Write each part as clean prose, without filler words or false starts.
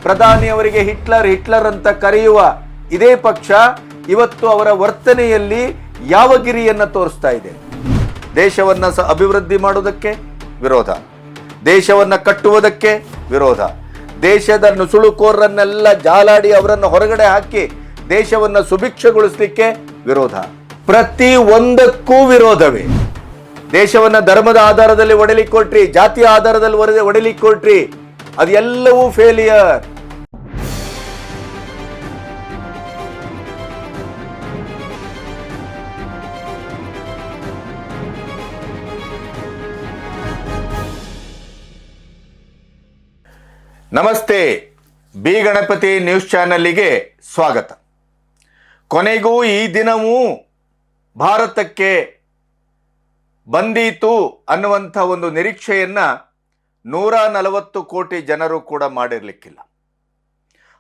ಪ್ರಧಾನಿಯವರಿಗೆ Hitler Hitler ಅಂತ ಕರೆಯುವ ಇದೇ ಪಕ್ಷ ಇವತ್ತು ಅವರ ವರ್ತನೆಯಲ್ಲಿ ಯಾವ ಗಿರಿಯನ್ನ ತೋರಿಸ್ತಾ ಇದೆ? ದೇಶವನ್ನ ಅಭಿವೃದ್ಧಿ ಮಾಡುವುದಕ್ಕೆ ವಿರೋಧ, ದೇಶವನ್ನ ಕಟ್ಟುವುದಕ್ಕೆ ವಿರೋಧ, ದೇಶದ ನುಸುಳುಕೋರರನ್ನೆಲ್ಲ ಜಾಲಾಡಿ ಅವರನ್ನು ಹೊರಗಡೆ ಹಾಕಿ ದೇಶವನ್ನ ಸುಭಿಕ್ಷಗೊಳಿಸಲಿಕ್ಕೆ ವಿರೋಧ. ಪ್ರತಿ ಒಂದಕ್ಕೂ ವಿರೋಧವೇ. ದೇಶವನ್ನ ಧರ್ಮದ ಆಧಾರದಲ್ಲಿ ಒಡೆಲಿಕ್ಕೆ ಕೊಟ್ರಿ, ಜಾತಿಯ ಆಧಾರದಲ್ಲಿ ಒಡೆಲಿಕ್ಕೆ ಕೊಟ್ರಿ, ಅದೆಲ್ಲವೂ ಫೇಲಿಯರ್. ನಮಸ್ತೆ, ಬಿ ಗಣಪತಿ ನ್ಯೂಸ್ ಚಾನೆಲ್ಗೆ ಸ್ವಾಗತ. ಕೊನೆಗೂ ಈ ದಿನವೂ ಭಾರತಕ್ಕೆ ಬಂದೀತು ಅನ್ನುವಂಥ ಒಂದು ನಿರೀಕ್ಷೆಯನ್ನ 140 ಕೋಟಿ ಜನರು ಕೂಡ ಮಾಡಿರಲಿಕ್ಕಿಲ್ಲ.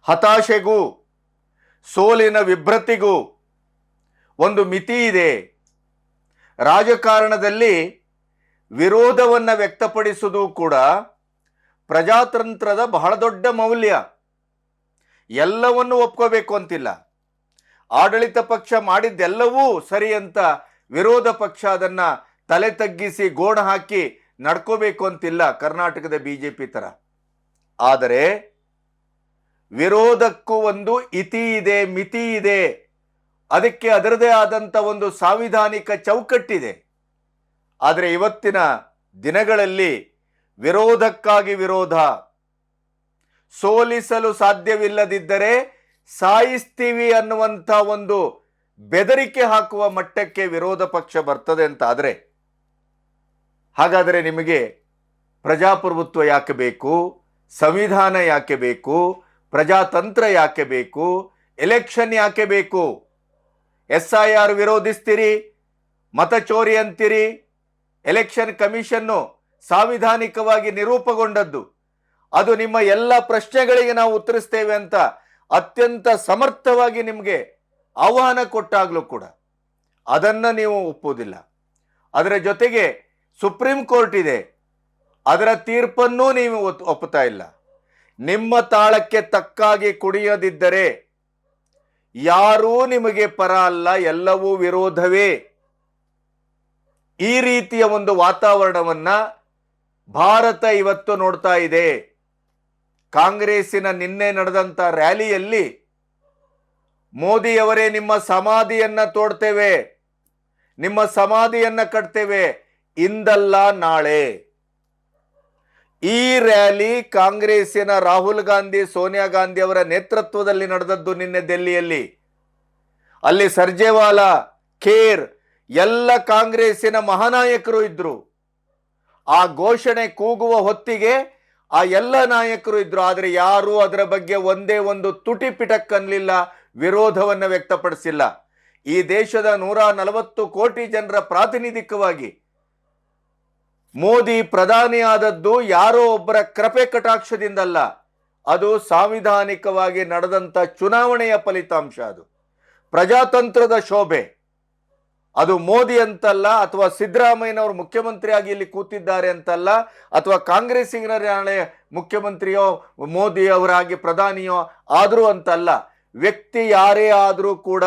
ಹತಾಶೆಗೂ ಸೋಲಿನ ವಿಭ್ರತಿಗೂ ಒಂದು ಮಿತಿ ಇದೆ. ರಾಜಕಾರಣದಲ್ಲಿ ವಿರೋಧವನ್ನು ವ್ಯಕ್ತಪಡಿಸುವುದು ಕೂಡ ಪ್ರಜಾತಂತ್ರದ ಬಹಳ ದೊಡ್ಡ ಮೌಲ್ಯ. ಎಲ್ಲವನ್ನು ಒಪ್ಕೋಬೇಕು ಅಂತಿಲ್ಲ. ಆಡಳಿತ ಪಕ್ಷ ಮಾಡಿದ್ದೆಲ್ಲವೂ ಸರಿ ಅಂತ ವಿರೋಧ ಪಕ್ಷ ಅದನ್ನ ತಲೆ ತಗ್ಗಿಸಿ ಗೋಣ ಹಾಕಿ ನಡ್ಕೋಬೇಕು ಅಂತಿಲ್ಲ, ಕರ್ನಾಟಕದ ಬಿಜೆಪಿ ತರ. ಆದರೆ ವಿರೋಧಕ್ಕೂ ಒಂದು ಇತಿ ಇದೆ, ಮಿತಿ ಇದೆ. ಅದಕ್ಕೆ ಅದರದೇ ಆದಂಥ ಒಂದು ಸಾಂವಿಧಾನಿಕ ಚೌಕಟ್ಟಿದೆ. ಆದರೆ ಇವತ್ತಿನ ದಿನಗಳಲ್ಲಿ ವಿರೋಧಕ್ಕಾಗಿ ವಿರೋಧ, ಸೋಲಿಸಲು ಸಾಧ್ಯವಿಲ್ಲದಿದ್ದರೆ ಸಾಯಿಸ್ತೀವಿ ಅನ್ನುವಂಥ ಒಂದು ಬೆದರಿಕೆ ಹಾಕುವ ಮಟ್ಟಕ್ಕೆ ವಿರೋಧ ಪಕ್ಷ ಬರ್ತದೆ ಅಂತ ಆದರೆ, ಹಾಗಾದರೆ ನಿಮಗೆ ಪ್ರಜಾಪ್ರಭುತ್ವ ಯಾಕೆ ಬೇಕು? ಸಂವಿಧಾನ ಯಾಕೆ ಬೇಕು? ಪ್ರಜಾತಂತ್ರ ಯಾಕೆ ಬೇಕು? ಎಲೆಕ್ಷನ್ ಯಾಕೆ ಬೇಕು? SIR ವಿರೋಧಿಸ್ತೀರಿ, ಮತಚೋರಿ ಅಂತೀರಿ. ಎಲೆಕ್ಷನ್ ಕಮಿಷನ್ನು ಸಾಂವಿಧಾನಿಕವಾಗಿ ನಿರೂಪಗೊಂಡದ್ದು, ಅದು ನಿಮ್ಮ ಎಲ್ಲ ಪ್ರಶ್ನೆಗಳಿಗೆ ನಾವು ಉತ್ತರಿಸ್ತೇವೆ ಅಂತ ಅತ್ಯಂತ ಸಮರ್ಥವಾಗಿ ನಿಮಗೆ ಆಹ್ವಾನ ಕೊಟ್ಟಾಗಲೂ ಕೂಡ ಅದನ್ನ ನೀವು ಒಪ್ಪುವುದಿಲ್ಲ. ಅದರ ಜೊತೆಗೆ ಸುಪ್ರೀಂ ಕೋರ್ಟ್ ಇದೆ, ಅದರ ತೀರ್ಪನ್ನೂ ನೀವು ಒಪ್ಪುತ್ತಾ ಇಲ್ಲ. ನಿಮ್ಮ ತಾಳಕ್ಕೆ ತಕ್ಕಾಗಿ ಕುಣಿಯದಿದ್ದರೆ ಯಾರೂ ನಿಮಗೆ ಪರ ಅಲ್ಲ, ಎಲ್ಲವೂ ವಿರೋಧವೇ. ಈ ರೀತಿಯ ಒಂದು ವಾತಾವರಣವನ್ನ ಭಾರತ ಇವತ್ತು ನೋಡ್ತಾ ಇದೆ. ಕಾಂಗ್ರೆಸ್ಸಿನ ನಿನ್ನೆ ನಡೆದಂತ ರ್ಯಾಲಿಯಲ್ಲಿ ಮೋದಿಯವರೇ ನಿಮ್ಮ ಸಮಾಧಿಯನ್ನ ತೋಡ್ತೇವೆ, ನಿಮ್ಮ ಸಮಾಧಿಯನ್ನ ಕಟ್ತೇವೆ, ಇಂದಲ್ಲ ನಾಳೆ. ಈ ರ್ಯಾಲಿ ಕಾಂಗ್ರೆಸ್ಸಿನ ರಾಹುಲ್ ಗಾಂಧಿ, ಸೋನಿಯಾ ಗಾಂಧಿ ಅವರ ನೇತೃತ್ವದಲ್ಲಿ ನಡೆದದ್ದು ನಿನ್ನೆ ದಿಲ್ಲಿಯಲ್ಲಿ. ಅಲ್ಲಿ ಸರ್ಜೇವಾಲಾ, ಖೇರ್ ಎಲ್ಲ ಕಾಂಗ್ರೆಸ್ಸಿನ ಮಹಾನಾಯಕರು ಇದ್ರು. ಆ ಘೋಷಣೆ ಕೂಗುವ ಹೊತ್ತಿಗೆ ಆ ಎಲ್ಲ ನಾಯಕರು ಇದ್ರು. ಆದರೆ ಯಾರೂ ಅದರ ಬಗ್ಗೆ ಒಂದೇ ಒಂದು ತುಟಿ ಪಿಟಕ್ ಅನ್ನಲಿಲ್ಲ, ವಿರೋಧವನ್ನು ವ್ಯಕ್ತಪಡಿಸಿಲ್ಲ. ಈ ದೇಶದ 140 ಕೋಟಿ ಜನರ ಪ್ರಾತಿನಿಧಿಕವಾಗಿ ಮೋದಿ ಪ್ರಧಾನಿ ಆದದ್ದು ಯಾರೋ ಒಬ್ಬರ ಕೃಪೆ ಕಟಾಕ್ಷದಿಂದಲ್ಲ, ಅದು ಸಾಂವಿಧಾನಿಕವಾಗಿ ನಡೆದಂತ ಚುನಾವಣೆಯ ಫಲಿತಾಂಶ. ಅದು ಪ್ರಜಾತಂತ್ರದ ಶೋಭೆ. ಅದು ಮೋದಿ ಅಂತಲ್ಲ, ಅಥವಾ ಸಿದ್ದರಾಮಯ್ಯನವರು ಮುಖ್ಯಮಂತ್ರಿಯಾಗಿ ಇಲ್ಲಿ ಕೂತಿದ್ದಾರೆ ಅಂತಲ್ಲ, ಅಥವಾ ಕಾಂಗ್ರೆಸ್ಸಿನ ನಾಳೆ ಮುಖ್ಯಮಂತ್ರಿಯೋ ಮೋದಿ ಅವರಾಗಿ ಪ್ರಧಾನಿಯೋ ಆದರೂ ಅಂತಲ್ಲ. ವ್ಯಕ್ತಿ ಯಾರೇ ಆದರೂ ಕೂಡ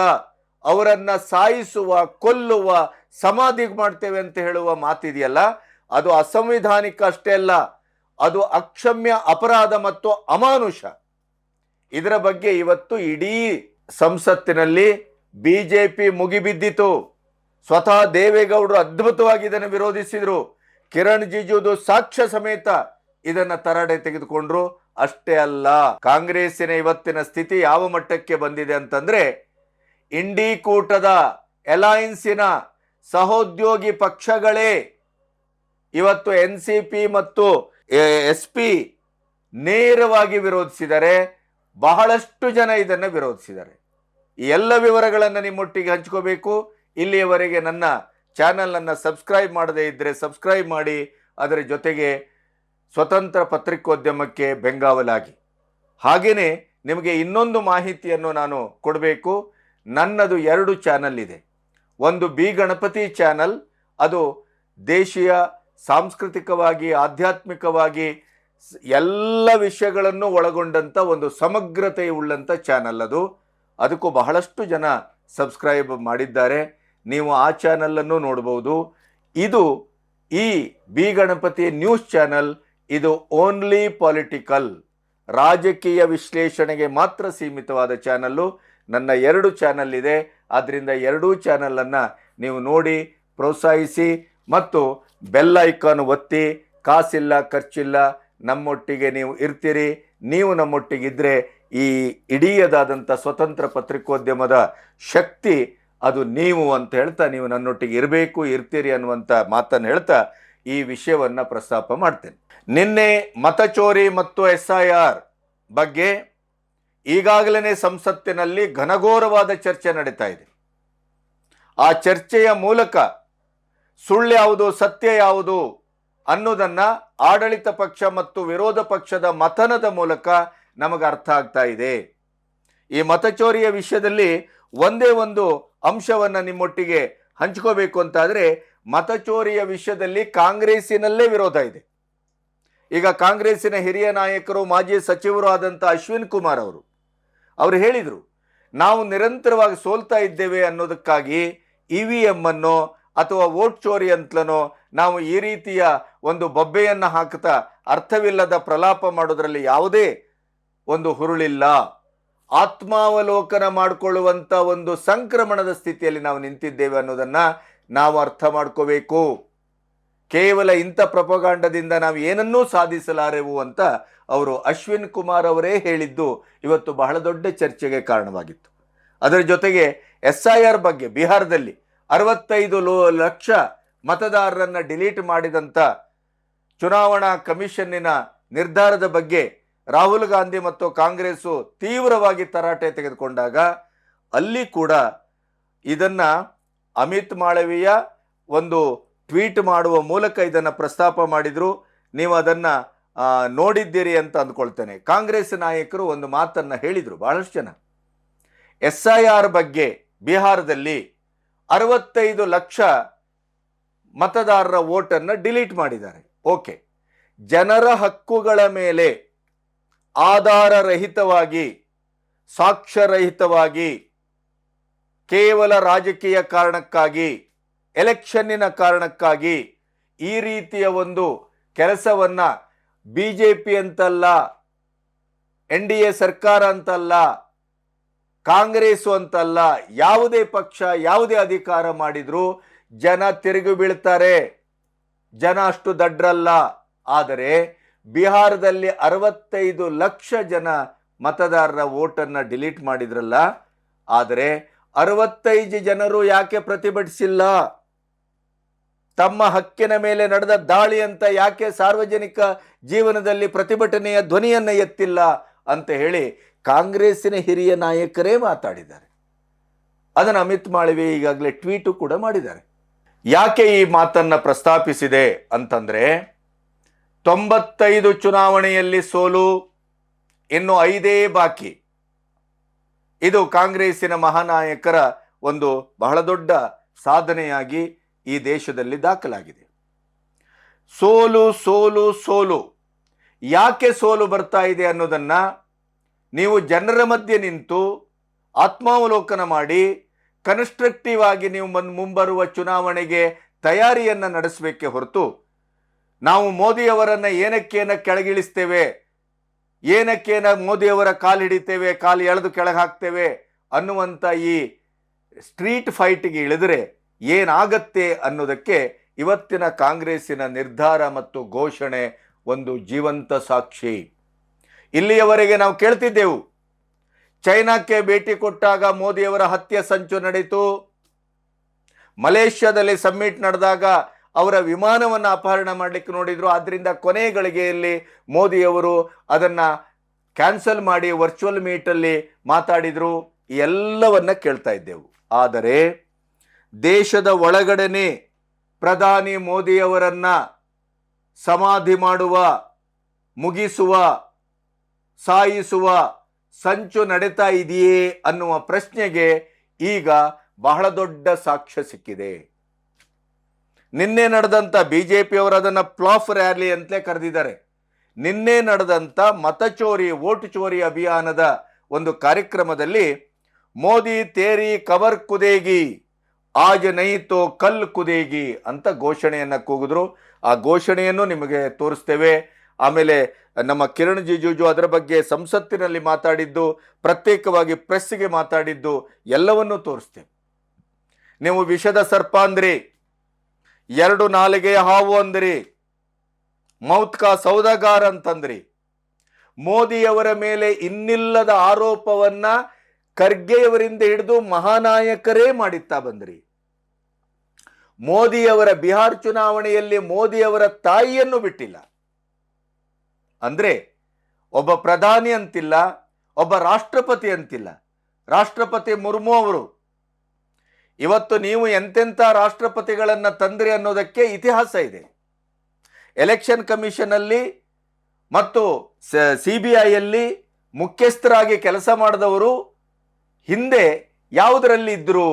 ಅವರನ್ನ ಸಾಯಿಸುವ, ಕೊಲ್ಲುವ, ಸಮಾಧಿ ಮಾಡ್ತೇವೆ ಅಂತ ಹೇಳುವ ಮಾತಿದೆಯಲ್ಲ, ಅದು ಅಸಂವಿಧಾನಿಕ ಅಷ್ಟೇ ಅಲ್ಲ, ಅದು ಅಕ್ಷಮ್ಯ ಅಪರಾಧ ಮತ್ತು ಅಮಾನುಷ. ಇದರ ಬಗ್ಗೆ ಇವತ್ತು ಇಡೀ ಸಂಸತ್ತಿನಲ್ಲಿ ಬಿಜೆಪಿ ಮುಗಿಬಿದ್ದಿತು. ಸ್ವತಃ ದೇವೇಗೌಡರು ಅದ್ಭುತವಾಗಿ ಇದನ್ನು ವಿರೋಧಿಸಿದ್ರು. ಕಿರಣ್ ರಿಜಿಜು ಸಾಕ್ಷ್ಯ ಸಮೇತ ಇದನ್ನ ತರಾಟೆ ತೆಗೆದುಕೊಂಡ್ರು. ಅಷ್ಟೇ ಅಲ್ಲ, ಕಾಂಗ್ರೆಸ್ಸಿನ ಇವತ್ತಿನ ಸ್ಥಿತಿ ಯಾವ ಮಟ್ಟಕ್ಕೆ ಬಂದಿದೆ ಅಂತಂದ್ರೆ, ಇಂಡಿ ಕೂಟದ ಅಲೈನ್ಸಿನ ಸಹೋದ್ಯೋಗಿ ಪಕ್ಷಗಳೇ ಇವತ್ತು NCP ಮತ್ತು SP ನೇರವಾಗಿ ವಿರೋಧಿಸಿದ್ದಾರೆ. ಬಹಳಷ್ಟು ಜನ ಇದನ್ನು ವಿರೋಧಿಸಿದ್ದಾರೆ. ಈ ಎಲ್ಲ ವಿವರಗಳನ್ನು ನಿಮ್ಮೊಟ್ಟಿಗೆ ಹಂಚ್ಕೋಬೇಕು. ಇಲ್ಲಿಯವರೆಗೆ ನನ್ನ ಚಾನಲನ್ನು ಸಬ್ಸ್ಕ್ರೈಬ್ ಮಾಡದೇ ಇದ್ದರೆ ಸಬ್ಸ್ಕ್ರೈಬ್ ಮಾಡಿ. ಅದರ ಜೊತೆಗೆ ಸ್ವತಂತ್ರ ಪತ್ರಿಕೋದ್ಯಮಕ್ಕೆ ಬೆಂಗಾವಲಾಗಿ. ಹಾಗೆಯೇ ನಿಮಗೆ ಇನ್ನೊಂದು ಮಾಹಿತಿಯನ್ನು ನಾನು ಕೊಡಬೇಕು. ನನ್ನದು 2 ಚಾನಲ್ ಇದೆ. ಒಂದು ಬಿ ಗಣಪತಿ ಚಾನಲ್, ಅದು ದೇಶೀಯ ಸಾಂಸ್ಕೃತಿಕವಾಗಿ, ಆಧ್ಯಾತ್ಮಿಕವಾಗಿ ಎಲ್ಲ ವಿಷಯಗಳನ್ನು ಒಳಗೊಂಡಂಥ ಒಂದು ಸಮಗ್ರತೆ ಉಳ್ಳಂಥ ಚಾನಲ್ ಅದು. ಅದಕ್ಕೂ ಬಹಳಷ್ಟು ಜನ ಸಬ್ಸ್ಕ್ರೈಬ್ ಮಾಡಿದ್ದಾರೆ. ನೀವು ಆ ಚಾನಲನ್ನು ನೋಡ್ಬೋದು. ಇದು ಈ ಬಿ ಗಣಪತಿ ನ್ಯೂಸ್ ಚಾನಲ್, ಇದು ಓನ್ಲಿ ಪೊಲಿಟಿಕಲ್, ರಾಜಕೀಯ ವಿಶ್ಲೇಷಣೆಗೆ ಮಾತ್ರ ಸೀಮಿತವಾದ ಚಾನಲ್ಲು. ನನ್ನ 2 ಚಾನಲ್ ಇದೆ, ಆದ್ದರಿಂದ 2 ಚಾನಲನ್ನು ನೀವು ನೋಡಿ ಪ್ರೋತ್ಸಾಹಿಸಿ ಮತ್ತು ಬೆಲ್ ಐಕಾನ್ ಒತ್ತಿ. ಕಾಸಿಲ್ಲ, ಖರ್ಚಿಲ್ಲ, ನಮ್ಮೊಟ್ಟಿಗೆ ನೀವು ಇರ್ತೀರಿ. ನೀವು ನಮ್ಮೊಟ್ಟಿಗಿದ್ದರೆ ಈ ಇಡೀದಾದಂಥ ಸ್ವತಂತ್ರ ಪತ್ರಿಕೋದ್ಯಮದ ಶಕ್ತಿ ಅದು ನೀವು ಅಂತ ಹೇಳ್ತಾ, ನೀವು ನನ್ನೊಟ್ಟಿಗೆ ಇರಬೇಕು, ಇರ್ತೀರಿ ಅನ್ನುವಂಥ ಮಾತನ್ನು ಹೇಳ್ತಾ ಈ ವಿಷಯವನ್ನು ಪ್ರಸ್ತಾಪ ಮಾಡ್ತೇನೆ. ನಿನ್ನೆ ಮತಚೋರಿ ಮತ್ತು SIR ಬಗ್ಗೆ ಈಗಾಗಲೇ ಸಂಸತ್ತಿನಲ್ಲಿ ಘನಘೋರವಾದ ಚರ್ಚೆ ನಡೀತಾ ಇದೆ. ಆ ಚರ್ಚೆಯ ಮೂಲಕ ಸುಳ್ಳು ಯಾವುದು, ಸತ್ಯ ಯಾವುದು ಅನ್ನೋದನ್ನು ಆಡಳಿತ ಪಕ್ಷ ಮತ್ತು ವಿರೋಧ ಪಕ್ಷದ ಮಥನದ ಮೂಲಕ ನಮಗೆ ಅರ್ಥ ಆಗ್ತಾ ಇದೆ. ಈ ಮತಚೋರಿಯ ವಿಷಯದಲ್ಲಿ ಒಂದೇ ಒಂದು ಅಂಶವನ್ನು ನಿಮ್ಮೊಟ್ಟಿಗೆ ಹಂಚ್ಕೋಬೇಕು ಅಂತಾದರೆ, ಮತಚೋರಿಯ ವಿಷಯದಲ್ಲಿ ಕಾಂಗ್ರೆಸ್ಸಿನಲ್ಲೇ ವಿರೋಧ ಇದೆ. ಈಗ ಕಾಂಗ್ರೆಸ್ಸಿನ ಹಿರಿಯ ನಾಯಕರು, ಮಾಜಿ ಸಚಿವರು ಆದಂಥ ಅಶ್ವಿನ್ ಕುಮಾರ್ ಅವರು ಹೇಳಿದರು, ನಾವು ನಿರಂತರವಾಗಿ ಸೋಲ್ತಾ ಇದ್ದೇವೆ ಅನ್ನೋದಕ್ಕಾಗಿ EVM ಅನ್ನೋ ಅಥವಾ ವೋಟ್ ಚೋರಿ ಅಂತಲನೋ ನಾವು ಈ ರೀತಿಯ ಒಂದು ಬೊಬ್ಬೆಯನ್ನು ಹಾಕ್ತಾ ಅರ್ಥವಿಲ್ಲದ ಪ್ರಲಾಪ ಮಾಡೋದ್ರಲ್ಲಿ ಯಾವುದೇ ಒಂದು ಹುರುಳಿಲ್ಲ. ಆತ್ಮಾವಲೋಕನ ಮಾಡಿಕೊಳ್ಳುವಂಥ ಒಂದು ಸಂಕ್ರಮಣದ ಸ್ಥಿತಿಯಲ್ಲಿ ನಾವು ನಿಂತಿದ್ದೇವೆ ಅನ್ನೋದನ್ನು ನಾವು ಅರ್ಥ ಮಾಡ್ಕೋಬೇಕು. ಕೇವಲ ಇಂಥ ಪ್ರಪಗಾಂಡದಿಂದ ನಾವು ಏನನ್ನೂ ಸಾಧಿಸಲಾರೆವು ಅಂತ ಅವರು ಅಶ್ವಿನ್ ಕುಮಾರ್ ಅವರೇ ಹೇಳಿದ್ದು ಇವತ್ತು ಬಹಳ ದೊಡ್ಡ ಚರ್ಚೆಗೆ ಕಾರಣವಾಗಿತ್ತು. ಅದರ ಜೊತೆಗೆ SIR ಬಗ್ಗೆ ಬಿಹಾರದಲ್ಲಿ 65 ಲಕ್ಷ ಮತದಾರರನ್ನು ಡಿಲೀಟ್ ಮಾಡಿದಂಥ ಚುನಾವಣಾ ಕಮಿಷನ್ನಿನ ನಿರ್ಧಾರದ ಬಗ್ಗೆ ರಾಹುಲ್ ಗಾಂಧಿ ಮತ್ತು ಕಾಂಗ್ರೆಸ್ಸು ತೀವ್ರವಾಗಿ ತರಾಟೆ ತೆಗೆದುಕೊಂಡಾಗ ಅಲ್ಲಿ ಕೂಡ ಇದನ್ನು ಅಮಿತ್ ಮಾಳವೀಯ ಒಂದು ಟ್ವೀಟ್ ಮಾಡುವ ಮೂಲಕ ಇದನ್ನು ಪ್ರಸ್ತಾಪ ಮಾಡಿದರು. ನೀವು ಅದನ್ನು ನೋಡಿದ್ದೀರಿ ಅಂತ ಅಂದ್ಕೊಳ್ತೇನೆ. ಕಾಂಗ್ರೆಸ್ ನಾಯಕರು ಒಂದು ಮಾತನ್ನು ಹೇಳಿದರು. ಬಹಳಷ್ಟು ಜನ SIR ಬಗ್ಗೆ ಬಿಹಾರದಲ್ಲಿ 65 ಲಕ್ಷ ಮತದಾರರ ವೋಟನ್ನು ಡಿಲೀಟ್ ಮಾಡಿದ್ದಾರೆ. ಓಕೆ, ಜನರ ಹಕ್ಕುಗಳ ಮೇಲೆ ಆಧಾರರಹಿತವಾಗಿ, ಸಾಕ್ಷ್ಯರಹಿತವಾಗಿ, ಕೇವಲ ರಾಜಕೀಯ ಕಾರಣಕ್ಕಾಗಿ, ಎಲೆಕ್ಷನ್ನಿನ ಕಾರಣಕ್ಕಾಗಿ ಈ ರೀತಿಯ ಒಂದು ಕೆಲಸವನ್ನು BJP ಅಂತಲ್ಲ, NDA ಸರ್ಕಾರ ಅಂತಲ್ಲ, ಕಾಂಗ್ರೆಸ್ ಅಂತಲ್ಲ, ಯಾವುದೇ ಪಕ್ಷ ಯಾವುದೇ ಅಧಿಕಾರ ಮಾಡಿದರೂ ಜನ ತಿರುಗಿ ಬೀಳ್ತಾರೆ. ಜನ ಅಷ್ಟು ದಡ್ರಲ್ಲ. ಆದರೆ ಬಿಹಾರದಲ್ಲಿ 65 ಲಕ್ಷ ಜನ ಮತದಾರರ ವೋಟನ್ನು ಡಿಲೀಟ್ ಮಾಡಿದ್ರಲ್ಲ, ಆದರೆ 65 ಜನರು ಯಾಕೆ ಪ್ರತಿಭಟಿಸಿಲ್ಲ? ತಮ್ಮ ಹಕ್ಕಿನ ಮೇಲೆ ನಡೆದ ದಾಳಿ ಅಂತ ಯಾಕೆ ಸಾರ್ವಜನಿಕ ಜೀವನದಲ್ಲಿ ಪ್ರತಿಭಟನೆಯ ಧ್ವನಿಯನ್ನು ಎತ್ತಿಲ್ಲ ಅಂತ ಹೇಳಿ ಕಾಂಗ್ರೆಸ್ಸಿನ ಹಿರಿಯ ನಾಯಕರೇ ಮಾತಾಡಿದ್ದಾರೆ. ಅದನ್ನು ಅಮಿತ್ ಮಾಳವೀಯ ಈಗಾಗಲೇ ಟ್ವೀಟು ಕೂಡ ಮಾಡಿದ್ದಾರೆ. ಯಾಕೆ ಈ ಮಾತನ್ನು ಪ್ರಸ್ತಾಪಿಸಿದೆ ಅಂತಂದರೆ, 95 ಚುನಾವಣೆಯಲ್ಲಿ ಸೋಲು, ಇನ್ನು 5 ಬಾಕಿ. ಇದು ಕಾಂಗ್ರೆಸ್ಸಿನ ಮಹಾನಾಯಕರ ಒಂದು ಬಹಳ ದೊಡ್ಡ ಸಾಧನೆಯಾಗಿ ಈ ದೇಶದಲ್ಲಿ ದಾಖಲಾಗಿದೆ. ಸೋಲು ಸೋಲು ಸೋಲು, ಯಾಕೆ ಸೋಲು ಬರ್ತಾ ಇದೆ ಅನ್ನೋದನ್ನು ನೀವು ಜನರ ಮಧ್ಯೆ ನಿಂತು ಆತ್ಮಾವಲೋಕನ ಮಾಡಿ ಕನ್ಸ್ಟ್ರಕ್ಟಿವ್ ಆಗಿ ನೀವು ಮುಂಬರುವ ಚುನಾವಣೆಗೆ ತಯಾರಿಯನ್ನು ನಡೆಸಬೇಕೆ ಹೊರತು, ನಾವು ಮೋದಿಯವರನ್ನು ಏನಕ್ಕೇನ ಕೆಳಗಿಳಿಸ್ತೇವೆ, ಏನಕ್ಕೇನ ಮೋದಿಯವರ ಕಾಲು ಹಿಡಿತೇವೆ, ಕಾಲು ಎಳೆದು ಕೆಳಗೆ ಹಾಕ್ತೇವೆ ಅನ್ನುವಂಥ ಈ ಸ್ಟ್ರೀಟ್ ಫೈಟ್ಗೆ ಇಳಿದರೆ ಏನಾಗತ್ತೆ ಅನ್ನೋದಕ್ಕೆ ಇವತ್ತಿನ ಕಾಂಗ್ರೆಸ್ಸಿನ ನಿರ್ಧಾರ ಮತ್ತು ಘೋಷಣೆ ಒಂದು ಜೀವಂತ ಸಾಕ್ಷಿ. ಇಲ್ಲಿಯವರೆಗೆ ನಾವು ಕೇಳ್ತಿದ್ದೆವು, ಚೈನಾಕ್ಕೆ ಭೇಟಿ ಕೊಟ್ಟಾಗ ಮೋದಿಯವರ ಹತ್ಯೆ ಸಂಚು ನಡೆಯಿತು, ಮಲೇಷ್ಯಾದಲ್ಲಿ ಸಮ್ಮಿಟ್ ನಡೆದಾಗ ಅವರ ವಿಮಾನವನ್ನು ಅಪಹರಣ ಮಾಡಲಿಕ್ಕೆ ನೋಡಿದ್ರು, ಆದ್ದರಿಂದ ಕೊನೆ ಗಳಿಗೆಯಲ್ಲಿ ಮೋದಿಯವರು ಅದನ್ನು ಕ್ಯಾನ್ಸಲ್ ಮಾಡಿ ವರ್ಚುವಲ್ ಮೀಟಲ್ಲಿ ಮಾತಾಡಿದರು. ಎಲ್ಲವನ್ನ ಕೇಳ್ತಾ ಇದ್ದೆವು. ಆದರೆ ದೇಶದ ಒಳಗಡೆನೆ ಪ್ರಧಾನಿ ಮೋದಿಯವರನ್ನ ಸಮಾಧಿ ಮಾಡುವ, ಮುಗಿಸುವ, ಸಾಯಿಸುವ ಸಂಚು ನಡೀತಾ ಇದೆಯೇ ಅನ್ನುವ ಪ್ರಶ್ನೆಗೆ ಈಗ ಬಹಳ ದೊಡ್ಡ ಸಾಕ್ಷ್ಯ ಸಿಕ್ಕಿದೆ. ನಿನ್ನೆ ನಡೆದಂಥ BJP ಅವರು ಅದನ್ನು ಫ್ಲಾಪ್ ರ್ಯಾಲಿ ಅಂತಲೇ ಕರೆದಿದ್ದಾರೆ. ನಿನ್ನೆ ನಡೆದಂಥ ಮತಚೋರಿ ವೋಟ್ ಚೋರಿ ಅಭಿಯಾನದ ಒಂದು ಕಾರ್ಯಕ್ರಮದಲ್ಲಿ ಮೋದಿ ತೇರಿ ಕವರ್ ಕುದೇಗಿ ಆಜ್ ನೈತೋ ಕಲ್ ಕುದೇಗಿ ಅಂತ ಘೋಷಣೆಯನ್ನು ಕೂಗಿದ್ರು. ಆ ಘೋಷಣೆಯನ್ನು ನಿಮಗೆ ತೋರಿಸ್ತೇವೆ. ಆಮೇಲೆ ನಮ್ಮ ಕಿರಣ್ ರಿಜಿಜು ಅದರ ಬಗ್ಗೆ ಸಂಸತ್ತಿನಲ್ಲಿ ಮಾತಾಡಿದ್ದು, ಪ್ರತ್ಯೇಕವಾಗಿ ಪ್ರೆಸ್ಗೆ ಮಾತಾಡಿದ್ದು ಎಲ್ಲವನ್ನೂ ತೋರಿಸ್ತೇವೆ. ನೀವು ವಿಷದ ಸರ್ಪ ಅಂದ್ರಿ, 2 ನಾಲಿಗೆಯ ಹಾವು ಅಂದ್ರಿ, ಮೌತ್ ಕಾ ಸೌದಾಗಾರ್ ಅಂತಂದ್ರಿ. ಮೋದಿಯವರ ಮೇಲೆ ಇನ್ನಿಲ್ಲದ ಆರೋಪವನ್ನ ಖರ್ಗೆಯವರಿಂದ ಹಿಡಿದು ಮಹಾನಾಯಕರೇ ಮಾಡುತ್ತಾ ಬಂದ್ರಿ. ಮೋದಿಯವರ ಬಿಹಾರ್ ಚುನಾವಣೆಯಲ್ಲಿ ಮೋದಿಯವರ ತಾಯಿಯನ್ನು ಬಿಟ್ಟಿಲ್ಲ. ಅಂದ್ರೆ ಒಬ್ಬ ಪ್ರಧಾನಿ ಅಂತಿಲ್ಲ, ಒಬ್ಬ ರಾಷ್ಟ್ರಪತಿ ಅಂತಿಲ್ಲ, ರಾಷ್ಟ್ರಪತಿ ಮುರ್ಮು ಅವರು. ಇವತ್ತು ನೀವು ಎಂತೆಂಥ ರಾಷ್ಟ್ರಪತಿಗಳನ್ನ ತಂದ್ರಿ ಅನ್ನೋದಕ್ಕೆ ಇತಿಹಾಸ ಇದೆ. ಎಲೆಕ್ಷನ್ ಕಮಿಷನ್ ಅಲ್ಲಿ ಮತ್ತು CBIಯಲ್ಲಿ ಮುಖ್ಯಸ್ಥರಾಗಿ ಕೆಲಸ ಮಾಡಿದವರು ಹಿಂದೆ ಯಾವುದರಲ್ಲಿ ಇದ್ರು,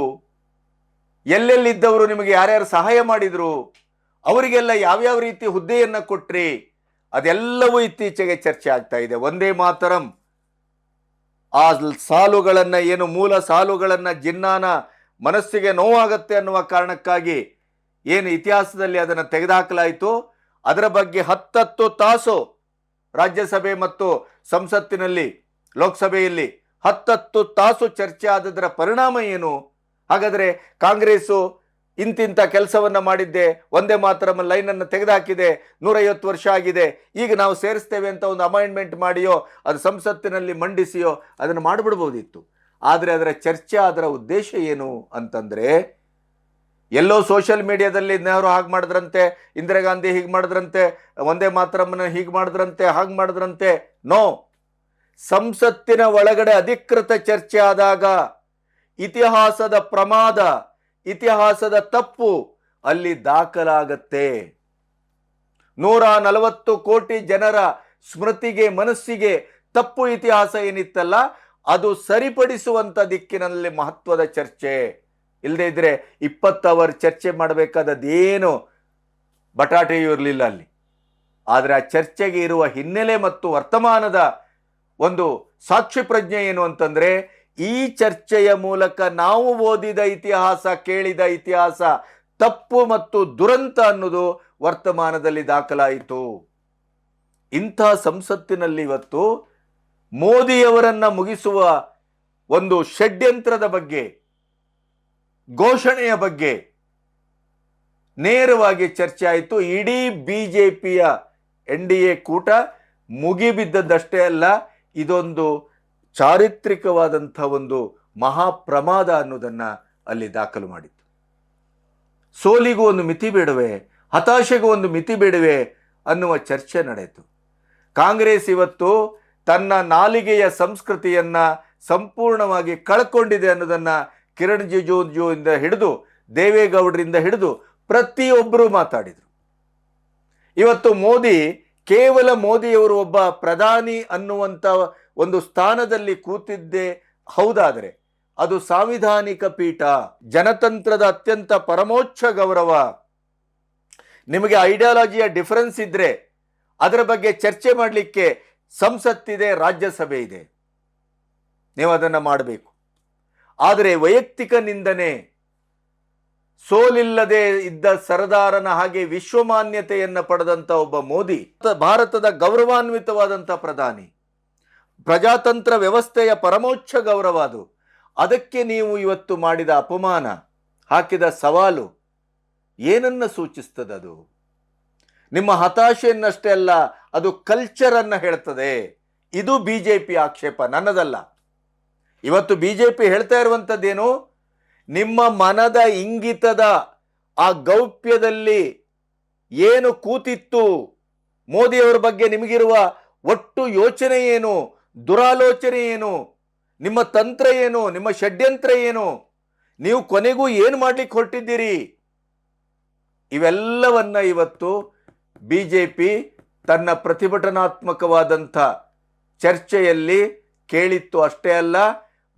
ಎಲ್ಲೆಲ್ಲಿದ್ದವರು, ನಿಮಗೆ ಯಾರ್ಯಾರು ಸಹಾಯ ಮಾಡಿದ್ರು, ಅವರಿಗೆಲ್ಲ ಯಾವ್ಯಾವ ರೀತಿ ಹುದ್ದೆಯನ್ನ ಕೊಟ್ರಿ, ಅದೆಲ್ಲವೂ ಇತ್ತೀಚೆಗೆ ಚರ್ಚೆ ಆಗ್ತಾ ಇದೆ. ಒಂದೇ ಮಾತರಂ ಆ ಸಾಲುಗಳನ್ನ, ಏನು ಮೂಲ ಸಾಲುಗಳನ್ನ, ಜಿನ್ನಾನ ಮನಸ್ಸಿಗೆ ನೋವಾಗತ್ತೆ ಅನ್ನುವ ಕಾರಣಕ್ಕಾಗಿ ಏನು ಇತಿಹಾಸದಲ್ಲಿ ಅದನ್ನು ತೆಗೆದುಹಾಕಲಾಯಿತು. ಅದರ ಬಗ್ಗೆ 10 ತಾಸು ರಾಜ್ಯಸಭೆ ಮತ್ತು ಸಂಸತ್ತಿನಲ್ಲಿ, ಲೋಕಸಭೆಯಲ್ಲಿ 10 ತಾಸು ಚರ್ಚೆ ಆದದರ ಪರಿಣಾಮ ಏನು? ಹಾಗಾದರೆ ಕಾಂಗ್ರೆಸ್ಸು ಇಂತಿಂಥ ಕೆಲಸವನ್ನ ಮಾಡಿದ್ದೆ, ಒಂದೇ ಮಾತರಂ ಲೈನನ್ನು ತೆಗೆದುಹಾಕಿದೆ, 150 ವರ್ಷ ಆಗಿದೆ, ಈಗ ನಾವು ಸೇರಿಸ್ತೇವೆ ಅಂತ ಒಂದು ಅಮೆಂಡ್ಮೆಂಟ್ ಮಾಡಿಯೋ ಅದು ಸಂಸತ್ತಿನಲ್ಲಿ ಮಂಡಿಸಿಯೋ ಅದನ್ನು ಮಾಡಿಬಿಡ್ಬೋದಿತ್ತು. ಆದರೆ ಅದರ ಚರ್ಚೆ, ಅದರ ಉದ್ದೇಶ ಏನು ಅಂತಂದ್ರೆ, ಎಲ್ಲೋ ಸೋಷಿಯಲ್ ಮೀಡಿಯಾದಲ್ಲಿ ನೆಹರು ಹಾಗೆ ಮಾಡಿದ್ರಂತೆ, ಇಂದಿರಾ ಗಾಂಧಿ ಹೀಗೆ ಮಾಡಿದ್ರಂತೆ, ಒಂದೇ ಮಾತರಮ್ಮನ ಹೀಗೆ ಮಾಡಿದ್ರಂತೆ, ಹಾಗೆ ಮಾಡಿದ್ರಂತೆ. ನೋ, ಸಂಸತ್ತಿನ ಒಳಗಡೆ ಅಧಿಕೃತ ಚರ್ಚೆ ಆದಾಗ ಇತಿಹಾಸದ ಪ್ರಮಾದ, ಇತಿಹಾಸದ ತಪ್ಪು ಅಲ್ಲಿ ದಾಖಲಾಗತ್ತೆ. 140 ಕೋಟಿ ಜನರ ಸ್ಮೃತಿಗೆ, ಮನಸ್ಸಿಗೆ ತಪ್ಪು ಇತಿಹಾಸ ಏನಿತ್ತಲ್ಲ ಅದು ಸರಿಪಡಿಸುವಂತ ದಿಕ್ಕಿನಲ್ಲಿ ಮಹತ್ವದ ಚರ್ಚೆ. ಇಲ್ಲದೆ ಇದ್ರೆ 20 ಅವರ್ ಚರ್ಚೆ ಮಾಡಬೇಕಾದದ್ದೇನು ಬಟಾಟೆಯೂ ಇರಲಿಲ್ಲ ಅಲ್ಲಿ. ಆದರೆ ಆ ಚರ್ಚೆಗೆ ಇರುವ ಹಿನ್ನೆಲೆ ಮತ್ತು ವರ್ತಮಾನದ ಒಂದು ಸಾಕ್ಷಿ ಪ್ರಜ್ಞೆ ಏನು ಅಂತಂದ್ರೆ, ಈ ಚರ್ಚೆಯ ಮೂಲಕ ನಾವು ಓದಿದ ಇತಿಹಾಸ, ಕೇಳಿದ ಇತಿಹಾಸ ತಪ್ಪು ಮತ್ತು ದುರಂತ ಅನ್ನೋದು ವರ್ತಮಾನದಲ್ಲಿ ದಾಖಲಾಯಿತು. ಇಂಥ ಸಂಸತ್ತಿನಲ್ಲಿ ಇವತ್ತು ಮೋದಿಯವರನ್ನ ಮುಗಿಸುವ ಒಂದು ಷಡ್ಯಂತ್ರದ ಬಗ್ಗೆ, ಘೋಷಣೆಯ ಬಗ್ಗೆ ನೇರವಾಗಿ ಚರ್ಚೆ ಆಯಿತು. ಇಡೀ ಬಿಜೆಪಿಯ NDA ಕೂಟ ಮುಗಿಬಿದ್ದದ್ದಷ್ಟೇ ಅಲ್ಲ, ಇದೊಂದು ಚಾರಿತ್ರಿಕವಾದಂಥ ಒಂದು ಮಹಾಪ್ರಮಾದ ಅನ್ನೋದನ್ನ ಅಲ್ಲಿ ದಾಖಲು ಮಾಡಿತ್ತು. ಸೋಲಿಗೂ ಒಂದು ಮಿತಿ ಬೇಡವೆ, ಹತಾಶೆಗೂ ಒಂದು ಮಿತಿ ಬೇಡವೆ ಅನ್ನುವ ಚರ್ಚೆ ನಡೆಯಿತು. ಕಾಂಗ್ರೆಸ್ ಇವತ್ತು ತನ್ನ ನಾಲಿಗೆಯ ಸಂಸ್ಕೃತಿಯನ್ನ ಸಂಪೂರ್ಣವಾಗಿ ಕಳ್ಕೊಂಡಿದೆ ಅನ್ನೋದನ್ನ ಕಿರಣ್ ರಿಜಿಜು ಇಂದ ಹಿಡಿದು ದೇವೇಗೌಡರಿಂದ ಹಿಡಿದು ಪ್ರತಿಯೊಬ್ಬರು ಮಾತಾಡಿದರು. ಇವತ್ತು ಮೋದಿ, ಕೇವಲ ಮೋದಿಯವರು ಒಬ್ಬ ಪ್ರಧಾನಿ ಅನ್ನುವಂಥ ಒಂದು ಸ್ಥಾನದಲ್ಲಿ ಕೂತಿದ್ದೇ ಹೌದಾದರೆ ಅದು ಸಾಂವಿಧಾನಿಕ ಪೀಠ, ಜನತಂತ್ರದ ಅತ್ಯಂತ ಪರಮೋಚ್ಚ ಗೌರವ. ನಿಮಗೆ ಐಡಿಯಾಲಜಿಯ ಡಿಫರೆನ್ಸ್ ಇದ್ರೆ ಅದರ ಬಗ್ಗೆ ಚರ್ಚೆ ಮಾಡಲಿಕ್ಕೆ ಸಂಸತ್ತಿದೆ, ರಾಜ್ಯಸಭೆ ಇದೆ, ನೀವು ಅದನ್ನು ಮಾಡಬೇಕು. ಆದರೆ ವೈಯಕ್ತಿಕ ನಿಂದನೆ, ಸೋಲಿಲ್ಲದೆ ಇದ್ದ ಸರದಾರನ ಹಾಗೆ ವಿಶ್ವಮಾನ್ಯತೆಯನ್ನು ಪಡೆದಂತ ಒಬ್ಬ ಮೋದಿ, ಭಾರತದ ಗೌರವಾನ್ವಿತವಾದಂಥ ಪ್ರಧಾನಿ, ಪ್ರಜಾತಂತ್ರ ವ್ಯವಸ್ಥೆಯ ಪರಮೋಚ್ಚ ಗೌರವ ಅದು. ಅದಕ್ಕೆ ನೀವು ಇವತ್ತು ಮಾಡಿದ ಅಪಮಾನ, ಹಾಕಿದ ಸವಾಲು ಏನನ್ನ ಸೂಚಿಸ್ತದೆ? ಅದು ನಿಮ್ಮ ಹತಾಶೆಯನ್ನಷ್ಟೇ ಅಲ್ಲ, ಅದು ಕಲ್ಚರ್ ಅನ್ನ ಹೇಳ್ತದೆ. ಇದು ಬಿಜೆಪಿ ಆಕ್ಷೇಪ, ನನ್ನದಲ್ಲ. ಇವತ್ತು ಬಿಜೆಪಿ ಹೇಳ್ತಾ ಇರುವಂಥದ್ದೇನು, ನಿಮ್ಮ ಮನದ ಇಂಗಿತದ ಆ ಗೌಪ್ಯದಲ್ಲಿ ಏನು ಕೂತಿತ್ತು, ಮೋದಿಯವರ ಬಗ್ಗೆ ನಿಮಗಿರುವ ಒಟ್ಟು ಯೋಚನೆ ಏನು, ದುರಾಲೋಚನೆ ಏನು, ನಿಮ್ಮ ತಂತ್ರ ಏನು, ನಿಮ್ಮ ಷಡ್ಯಂತ್ರ ಏನು, ನೀವು ಕೊನೆಗೂ ಏನು ಮಾಡ್ಲಿಕ್ಕೆ ಹೊರಟಿದ್ದೀರಿ, ಇವೆಲ್ಲವನ್ನ ಇವತ್ತು ಬಿಜೆಪಿ ತನ್ನ ಪ್ರತಿಭಟನಾತ್ಮಕವಾದಂಥ ಚರ್ಚೆಯಲ್ಲಿ ಕೇಳಿತ್ತು. ಅಷ್ಟೇ ಅಲ್ಲ,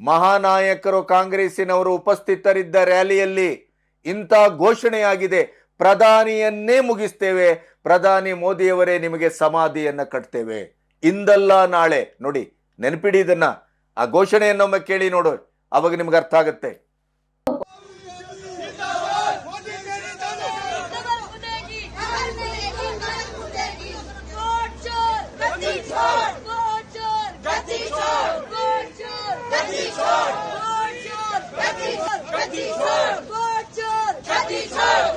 ಮಹಾನಾಯಕರು ಕಾಂಗ್ರೆಸ್ಸಿನವರು ಉಪಸ್ಥಿತರಿದ್ದ ರ್ಯಾಲಿಯಲ್ಲಿ ಇಂಥ ಘೋಷಣೆಯಾಗಿದೆ, ಪ್ರಧಾನಿಯನ್ನೇ ಮುಗಿಸ್ತೇವೆ, ಪ್ರಧಾನಿ ಮೋದಿಯವರೇ ನಿಮಗೆ ಸಮಾಧಿಯನ್ನ ಕಟ್ತೇವೆ, ಇಂದಲ್ಲ ನಾಳೆ. ನೋಡಿ, ನೆನಪಿಡಿ ಇದನ್ನ, ಆ ಘೋಷಣೆಯನ್ನೊಮ್ಮೆ ಕೇಳಿ ನೋಡು, ಅವಾಗ ನಿಮ್ಗೆ ಅರ್ಥ ಆಗುತ್ತೆ.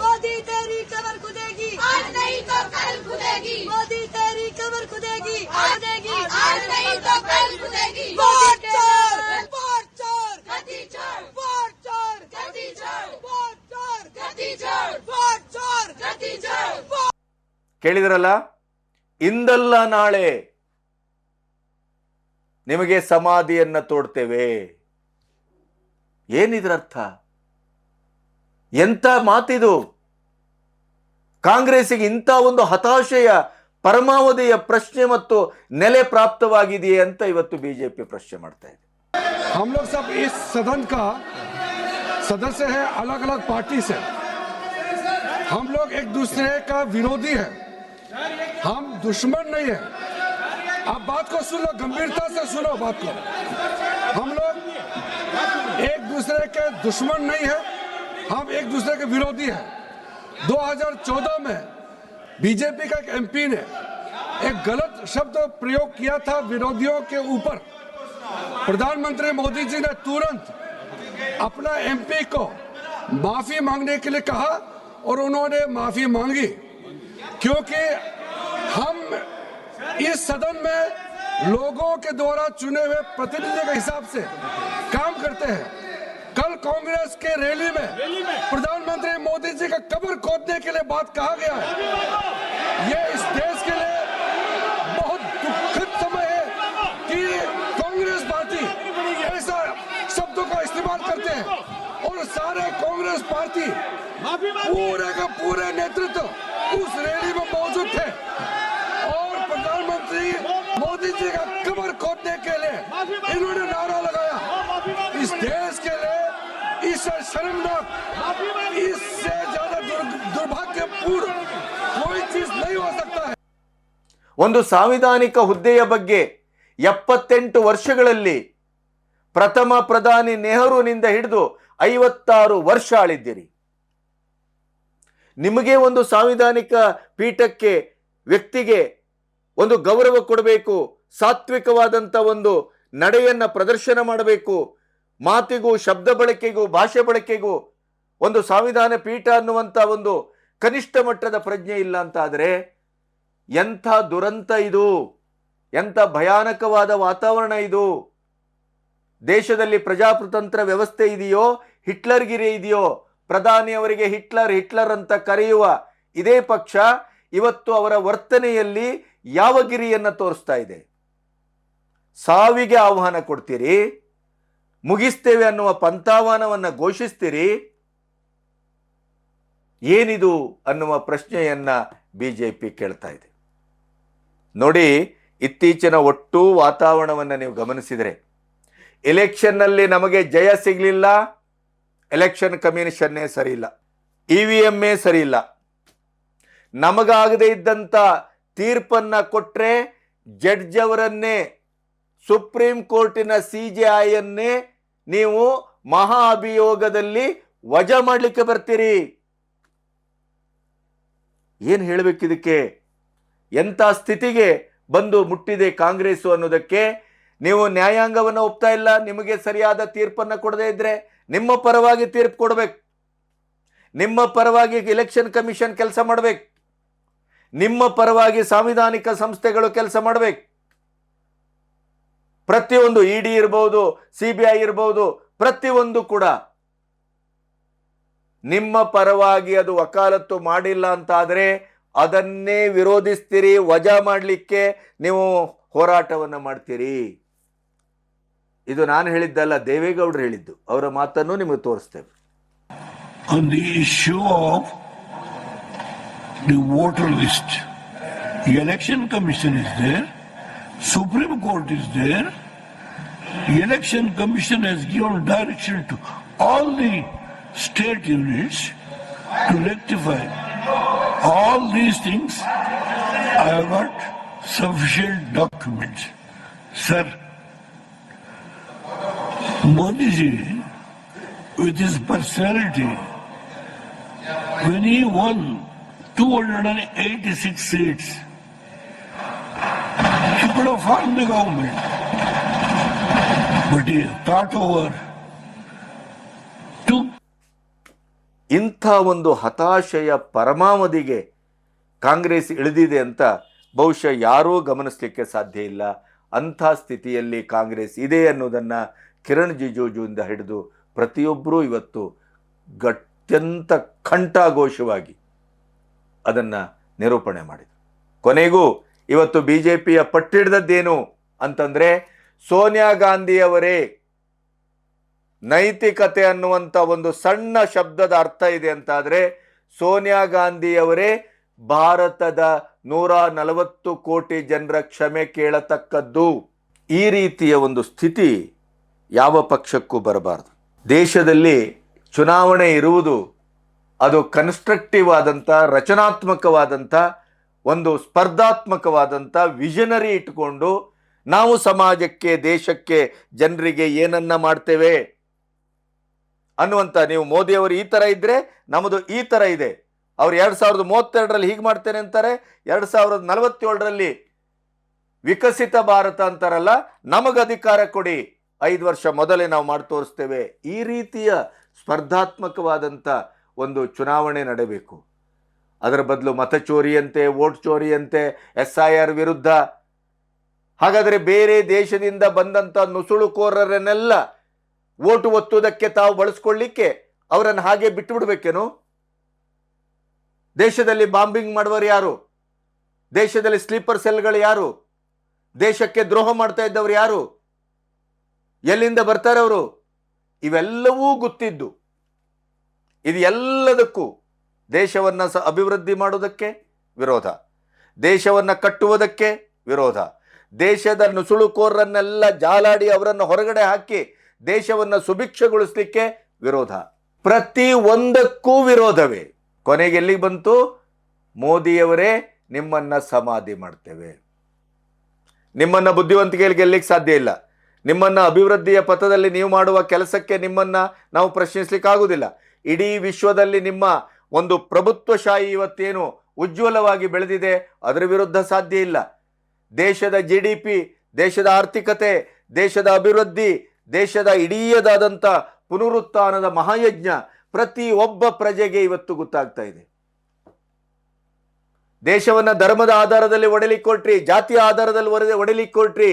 मोदी तेरी कमर खुदेगी, आज नहीं तो कल खुदेगी। मोदी तेरी कमर खुदेगी, आज नहीं तो कल खुदेगी। वोट चोर, वोट चोर, गद्दी चोर, वोट चोर, गद्दी चोर, वोट चोर, गद्दी चोर, वोट चोर, गद्दी चोर। ಕೇಳಿದ್ರಲ್ಲ, ಇಂದಲ್ಲ ನಾಳೆ ನಿಮಗೆ ಸಮಾಧಿಯನ್ನ ತೋಡ್ತೇವೆ. ಏನಿದ್ರ ಅರ್ಥ? ಎಂತ ಮಾತಿದು? ಕಾಂಗ್ರೆಸ್ಸಿಗೆ ಇಂಥ ಒಂದು ಹತಾಶೆಯ ಪರಮಾವಧಿಯ ಪ್ರಶ್ನೆ ಮತ್ತು ನೆಲೆ ಪ್ರಾಪ್ತವಾಗಿದೆಯೇ ಅಂತ ಇವತ್ತು ಬಿಜೆಪಿ ಪ್ರಶ್ನೆ ಮಾಡ್ತಾ ಇದೆ. हम लोग सब इस सदन का सदस्य है, अलग अलग पार्टी से। हम लोग एक दूसरे का विरोधी है, हम दुश्मन नहीं है। आप बात को सुनो, गंभीरता से सुनो बात को। हम लोग एक दूसरे के दुश्मन नहीं है, हम एक दूसरे के विरोधी हैं। 2014 में बीजेपी का एक एमपी ने एक गलत शब्द प्रयोग किया था विरोधियों के ऊपर। प्रधानमंत्री मोदी जी ने तुरंत अपना एमपी को माफी मांगने के लिए कहा और उन्होंने माफी मांगी, क्योंकि हम इस सदन में लोगों के द्वारा चुने हुए प्रतिनिधि के हिसाब से काम करते हैं। कल कांग्रेस के रैली में प्रधानमंत्री मोदी जी का कब्र खोदने के लिए बात कहा गया है। ये इस देश के लिए बहुत दुखद समय है कि कांग्रेस पार्टी ऐसा शब्दों का इस्तेमाल करते हैं और सारे कांग्रेस पार्टी पूरे का पूरे नेतृत्व उस रैली में मौजूद थे और प्रधानमंत्री मोदी जी का कब्र खोदने के लिए इन्होंने नारा लगाया। इस देश के लिए इससे शर्मनाक, इससे ज्यादा दुर्भाग्यपूर्ण कोई चीज नहीं हो सकता है। ಒಂದು ಸಾಂವಿಧಾನಿಕ ಹುದ್ದೆಯ ಬಗ್ಗೆ 78 ವರ್ಷಗಳಲ್ಲಿ ಪ್ರಥಮ ಪ್ರಧಾನಿ ನೆಹರೂನಿಂದ ಹಿಡಿದು 56 ವರ್ಷ ಆಳಿದ್ದೀರಿ. ನಿಮಗೆ ಒಂದು ಸಾಂವಿಧಾನಿಕ ಪೀಠಕ್ಕೆ, ವ್ಯಕ್ತಿಗೆ ಒಂದು ಗೌರವ ಕೊಡಬೇಕು, ಸಾತ್ವಿಕವಾದಂಥ ಒಂದು ನಡೆಯನ್ನ ಪ್ರದರ್ಶನ ಮಾಡಬೇಕು, ಮಾತಿಗೂ ಶಬ್ದ ಬಳಕೆಗೂ ಭಾಷೆ ಬಳಕೆಗೂ ಒಂದು ಸಂವಿಧಾನ ಪೀಠ ಅನ್ನುವಂಥ ಒಂದು ಕನಿಷ್ಠ ಮಟ್ಟದ ಪ್ರಜ್ಞೆ ಇಲ್ಲ ಅಂತ ಆದರೆ ಎಂಥ ದುರಂತ ಇದು, ಎಂಥ ಭಯಾನಕವಾದ ವಾತಾವರಣ ಇದು. ದೇಶದಲ್ಲಿ ಪ್ರಜಾಪ್ರತಂತ್ರ ವ್ಯವಸ್ಥೆ ಇದೆಯೋ, ಹಿಟ್ಲರ್ಗಿರಿ ಇದೆಯೋ, ಪ್ರಧಾನಿಯವರಿಗೆ ಹಿಟ್ಲರ್ ಅಂತ ಕರೆಯುವ ಇದೇ ಪಕ್ಷ ಇವತ್ತು ಅವರ ವರ್ತನೆಯಲ್ಲಿ ಯಾವ ಗಿರಿಯನ್ನ ತೋರಿಸ್ತಾ ಇದೆ? ಸಾವಿಗೆ ಆಹ್ವಾನ ಕೊಡ್ತೀರಿ, ಮುಗಿಸ್ತೇವೆ ಅನ್ನುವ ಪಂಥಾಹ್ವಾನವನ್ನು ಘೋಷಿಸ್ತೀರಿ. ಏನಿದು ಅನ್ನುವ ಪ್ರಶ್ನೆಯನ್ನ ಬಿಜೆಪಿ ಕೇಳ್ತಾ ಇದೆ. ನೋಡಿ, ಇತ್ತೀಚಿನ ಒಟ್ಟು ವಾತಾವರಣವನ್ನು ನೀವು ಗಮನಿಸಿದರೆ, ಎಲೆಕ್ಷನ್ನಲ್ಲಿ ನಮಗೆ ಜಯ ಸಿಗಲಿಲ್ಲ, ಎಲೆಕ್ಷನ್ ಕಮಿಷನ್ನೇ ಸರಿ ಇಲ್ಲ, EVM ಸರಿ ಇಲ್ಲ, ನಮಗಾಗದೇ ಇದ್ದಂಥ ತೀರ್ಪನ್ನ ಕೊಟ್ರೆ ಜಡ್ಜ್ ಅವರನ್ನೇ, ಸುಪ್ರೀಂ ಕೋರ್ಟಿನ CJI ಅನ್ನೇ ನೀವು ಮಹಾ ಅಭಿಯೋಗದಲ್ಲಿ ವಜಾ ಮಾಡಲಿಕ್ಕೆ ಬರ್ತೀರಿ. ಏನು ಹೇಳಬೇಕಿದಕ್ಕೆ? ಎಂಥ ಸ್ಥಿತಿಗೆ ಬಂದು ಮುಟ್ಟಿದೆ ಕಾಂಗ್ರೆಸ್ ಅನ್ನೋದಕ್ಕೆ ನೀವು ನ್ಯಾಯಾಂಗವನ್ನು ಒಪ್ತಾ ಇಲ್ಲ. ನಿಮಗೆ ಸರಿಯಾದ ತೀರ್ಪನ್ನು ಕೊಡದೇ ಇದ್ರೆ ನಿಮ್ಮ ಪರವಾಗಿ ತೀರ್ಪು ಕೊಡಬೇಕು, ನಿಮ್ಮ ಪರವಾಗಿ ಎಲೆಕ್ಷನ್ ಕಮಿಷನ್ ಕೆಲಸ ಮಾಡಬೇಕು, ನಿಮ್ಮ ಪರವಾಗಿ ಸಾಂವಿಧಾನಿಕ ಸಂಸ್ಥೆಗಳು ಕೆಲಸ ಮಾಡಬೇಕು. ಪ್ರತಿಯೊಂದು ED ಇರಬಹುದು, CBI ಇರಬಹುದು, ಪ್ರತಿಯೊಂದು ಕೂಡ ನಿಮ್ಮ ಪರವಾಗಿ ಅದು ವಕಾಲತ್ತು ಮಾಡಿಲ್ಲ ಅಂತ ಆದರೆ ಅದನ್ನೇ ವಿರೋಧಿಸ್ತೀರಿ, ವಜಾ ಮಾಡಲಿಕ್ಕೆ ನೀವು ಹೋರಾಟವನ್ನು ಮಾಡ್ತೀರಿ. ಇದು ನಾನು ಹೇಳಿದ್ದಲ್ಲ, ದೇವೇಗೌಡರು ಹೇಳಿದ್ದು. ಅವರ ಮಾತನ್ನು ನಿಮಗೆ ತೋರಿಸ್ತೇವೆ. On the issue of the voter list, the election commission is there, Supreme Court is there, the election commission has given direction to all the state units to rectify. All these things, I have got sufficient documents. Sir, Modi ji, with his personality, when he won 286 seats, he could have formed the government. But he thought over, took ಇಂಥ ಒಂದು ಹತಾಶೆಯ ಪರಮಾವಧಿಗೆ ಕಾಂಗ್ರೆಸ್ ಇಳಿದಿದೆ ಅಂತ ಬಹುಶಃ ಯಾರೂ ಗಮನಿಸಲಿಕ್ಕೆ ಸಾಧ್ಯ ಇಲ್ಲ. ಅಂಥ ಸ್ಥಿತಿಯಲ್ಲಿ ಕಾಂಗ್ರೆಸ್ ಇದೆ ಅನ್ನೋದನ್ನು ಕಿರಣ್ ರಿಜಿಜುವಿಂದ ಹಿಡಿದು ಪ್ರತಿಯೊಬ್ಬರೂ ಇವತ್ತು ಅತ್ಯಂತ ಕಂಠಘೋಷವಾಗಿ ಅದನ್ನು ನಿರೂಪಣೆ ಮಾಡಿದರು. ಕೊನೆಗೂ ಇವತ್ತು ಬಿ ಜೆ ಪಿಯ ಪಟ್ಟಿಡ್ದದ್ದೇನು ಅಂತಂದರೆ ಸೋನಿಯಾ ಗಾಂಧಿಯವರೇ. ನೈತಿಕತೆ ಅನ್ನುವಂಥ ಒಂದು ಸಣ್ಣ ಶಬ್ದದ ಅರ್ಥ ಇದೆ ಅಂತಾದರೆ ಸೋನಿಯಾ ಗಾಂಧಿಯವರೇ ಭಾರತದ 140 ಕೋಟಿ ಜನರ ಕ್ಷಮೆ ಕೇಳತಕ್ಕದ್ದು. ಈ ರೀತಿಯ ಒಂದು ಸ್ಥಿತಿ ಯಾವ ಪಕ್ಷಕ್ಕೂ ಬರಬಾರದು. ದೇಶದಲ್ಲಿ ಚುನಾವಣೆ ಇರುವುದು ಅದು ಕನ್ಸ್ಟ್ರಕ್ಟಿವ್ ಆದಂಥ, ರಚನಾತ್ಮಕವಾದಂಥ, ಒಂದು ಸ್ಪರ್ಧಾತ್ಮಕವಾದಂಥ ವಿಷನರಿ ಇಟ್ಕೊಂಡು ನಾವು ಸಮಾಜಕ್ಕೆ, ದೇಶಕ್ಕೆ, ಜನರಿಗೆ ಏನನ್ನ ಮಾಡ್ತೇವೆ ಅನ್ನುವಂಥ. ನೀವು ಮೋದಿಯವರು ಈ ಥರ ಇದ್ದರೆ ನಮ್ಮದು ಈ ಥರ ಇದೆ, ಅವ್ರು 2032ರಲ್ಲಿ ಹೀಗೆ ಮಾಡ್ತೇನೆ ಅಂತಾರೆ, 2047ರಲ್ಲಿ ವಿಕಸಿತ ಭಾರತ ಅಂತಾರಲ್ಲ, ನಮಗೆ ಅಧಿಕಾರ ಕೊಡಿ, 5 ವರ್ಷ ಮೊದಲೇ ನಾವು ಮಾಡಿ ತೋರಿಸ್ತೇವೆ. ಈ ರೀತಿಯ ಸ್ಪರ್ಧಾತ್ಮಕವಾದಂಥ ಒಂದು ಚುನಾವಣೆ ನಡೆಯಬೇಕು. ಅದರ ಬದಲು ಮತಚೋರಿಯಂತೆ, ವೋಟ್ ಚೋರಿಯಂತೆ, SIR ವಿರುದ್ಧ. ಹಾಗಾದರೆ ಬೇರೆ ದೇಶದಿಂದ ಬಂದಂಥ ನುಸುಳುಕೋರರನ್ನೆಲ್ಲ ವೋಟು ಒತ್ತುವುದಕ್ಕೆ ತಾವು ಬಳಸ್ಕೊಳ್ಳಿಕ್ಕೆ ಅವರನ್ನು ಹಾಗೆ ಬಿಟ್ಟು ಬಿಡಬೇಕೇನು? ದೇಶದಲ್ಲಿ ಬಾಂಬಿಂಗ್ ಮಾಡುವವರು ಯಾರು? ದೇಶದಲ್ಲಿ ಸ್ಲೀಪರ್ ಸೆಲ್ಗಳು ಯಾರು? ದೇಶಕ್ಕೆ ದ್ರೋಹ ಮಾಡ್ತಾ ಇದ್ದವರು ಯಾರು? ಎಲ್ಲಿಂದ ಬರ್ತಾರೆ ಅವರು? ಇವೆಲ್ಲವೂ ಗೊತ್ತಿದ್ದು ಇದು ಎಲ್ಲದಕ್ಕೂ ದೇಶವನ್ನು ಅಭಿವೃದ್ಧಿ ಮಾಡೋದಕ್ಕೆ ವಿರೋಧ, ದೇಶವನ್ನು ಕಟ್ಟುವುದಕ್ಕೆ ವಿರೋಧ, ದೇಶದ ನುಸುಳುಕೋರರನ್ನೆಲ್ಲ ಜಾಲಾಡಿ ಅವರನ್ನು ಹೊರಗಡೆ ಹಾಕಿ ದೇಶವನ್ನು ಸುಭಿಕ್ಷಗೊಳಿಸಲಿಕ್ಕೆ ವಿರೋಧ. ಪ್ರತಿ ಒಂದಕ್ಕೂ ವಿರೋಧವೇ. ಕೊನೆಗೆ ಎಲ್ಲಿಗೆ ಬಂತು? ಮೋದಿಯವರೇ ನಿಮ್ಮನ್ನು ಸಮಾಧಿ ಮಾಡ್ತೇವೆ, ನಿಮ್ಮನ್ನು ಬುದ್ಧಿವಂತಿಕೆಯಲ್ಲಿ ಗೆಲ್ಲಲಿಕ್ಕೆ ಸಾಧ್ಯ ಇಲ್ಲ, ನಿಮ್ಮನ್ನು ಅಭಿವೃದ್ಧಿಯ ಪಥದಲ್ಲಿ ನೀವು ಮಾಡುವ ಕೆಲಸಕ್ಕೆ ನಿಮ್ಮನ್ನು ನಾವು ಪ್ರಶ್ನಿಸಲಿಕ್ಕೆ ಆಗುವುದಿಲ್ಲ. ಇಡೀ ವಿಶ್ವದಲ್ಲಿ ನಿಮ್ಮ ಒಂದು ಪ್ರಭುತ್ವಶಾಹಿ ಇವತ್ತೇನು ಉಜ್ವಲವಾಗಿ ಬೆಳೆದಿದೆ ಅದರ ವಿರುದ್ಧ ಸಾಧ್ಯ ಇಲ್ಲ. ದೇಶದ GDP, ದೇಶದ ಆರ್ಥಿಕತೆ, ದೇಶದ ಅಭಿವೃದ್ಧಿ, ದೇಶದ ಇಡೀದಾದಂಥ ಪುನರುತ್ಥಾನದ ಮಹಾಯಜ್ಞ ಪ್ರತಿ ಒಬ್ಬ ಪ್ರಜೆಗೆ ಇವತ್ತು ಗೊತ್ತಾಗ್ತಾ ಇದೆ. ದೇಶವನ್ನು ಧರ್ಮದ ಆಧಾರದಲ್ಲಿ ಒಡೆಲಿಕ್ಕೆ ಕೊಟ್ರಿ, ಜಾತಿಯ ಆಧಾರದಲ್ಲಿ ಒಡೆಲಿಕ್ಕೆ ಕೊಟ್ರಿ,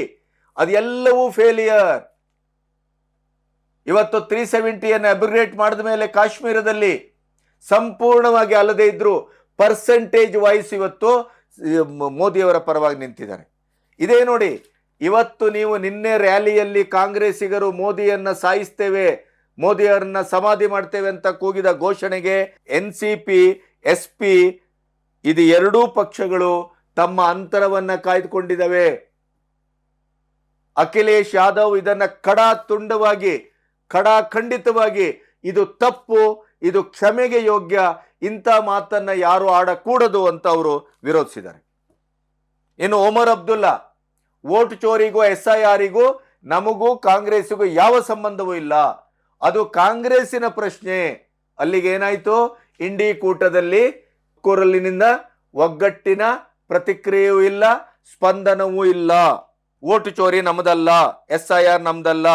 ಅದೆಲ್ಲವೂ ಫೇಲಿಯರ್. ಇವತ್ತು 370 ಅಬ್ರಿಗೇಟ್ ಮಾಡಿದ ಮೇಲೆ ಕಾಶ್ಮೀರದಲ್ಲಿ ಸಂಪೂರ್ಣವಾಗಿ ಅಲ್ಲದೆ ಇದ್ರು ಪರ್ಸೆಂಟೇಜ್ ವೈಸ್ ಇವತ್ತು ಮೋದಿಯವರ ಪರವಾಗಿ ನಿಂತಿದ್ದಾರೆ. ಇದೇ ನೋಡಿ, ಇವತ್ತು ನೀವು ನಿನ್ನೆ ರ್ಯಾಲಿಯಲ್ಲಿ ಕಾಂಗ್ರೆಸ್ಸಿಗರು ಮೋದಿಯನ್ನ ಸಾಯಿಸ್ತೇವೆ, ಮೋದಿಯವರನ್ನ ಸಮಾಧಿ ಮಾಡ್ತೇವೆ ಅಂತ ಕೂಗಿದ ಘೋಷಣೆಗೆ NCP, SP ಇದು ಎರಡೂ ಪಕ್ಷಗಳು ತಮ್ಮ ಅಂತರವನ್ನ ಕಾಯ್ದುಕೊಂಡಿದ್ದಾವೆ. ಅಖಿಲೇಶ್ ಯಾದವ್ ಇದನ್ನ ಖಂಡಿತವಾಗಿ ಇದು ತಪ್ಪು, ಇದು ಕ್ಷಮೆಗೆ ಯೋಗ್ಯ, ಇಂಥ ಮಾತನ್ನ ಯಾರು ಆಡಕೂಡದು ಅಂತ ಅವರು ವಿರೋಧಿಸಿದ್ದಾರೆ. ಇನ್ನು ಒಮರ್ ಅಬ್ದುಲ್ಲಾ, ವೋಟ್ ಚೋರಿಗೂ SIRಗೂ ನಮಗೂ ಕಾಂಗ್ರೆಸ್ಸಿಗೂ ಯಾವ ಸಂಬಂಧವೂ ಇಲ್ಲ, ಅದು ಕಾಂಗ್ರೆಸ್ಸಿನ ಪ್ರಶ್ನೆ. ಅಲ್ಲಿಗೆ ಏನಾಯ್ತು? ಇಂಡಿ ಕೂಟದಲ್ಲಿ ಕೊರಲಿನಿಂದ ಒಗ್ಗಟ್ಟಿನ ಪ್ರತಿಕ್ರಿಯೆಯೂ ಇಲ್ಲ, ಸ್ಪಂದನವೂ ಇಲ್ಲ. ವೋಟ್ ಚೋರಿ ನಮ್ಮದಲ್ಲ, SIR ನಮ್ದಲ್ಲ.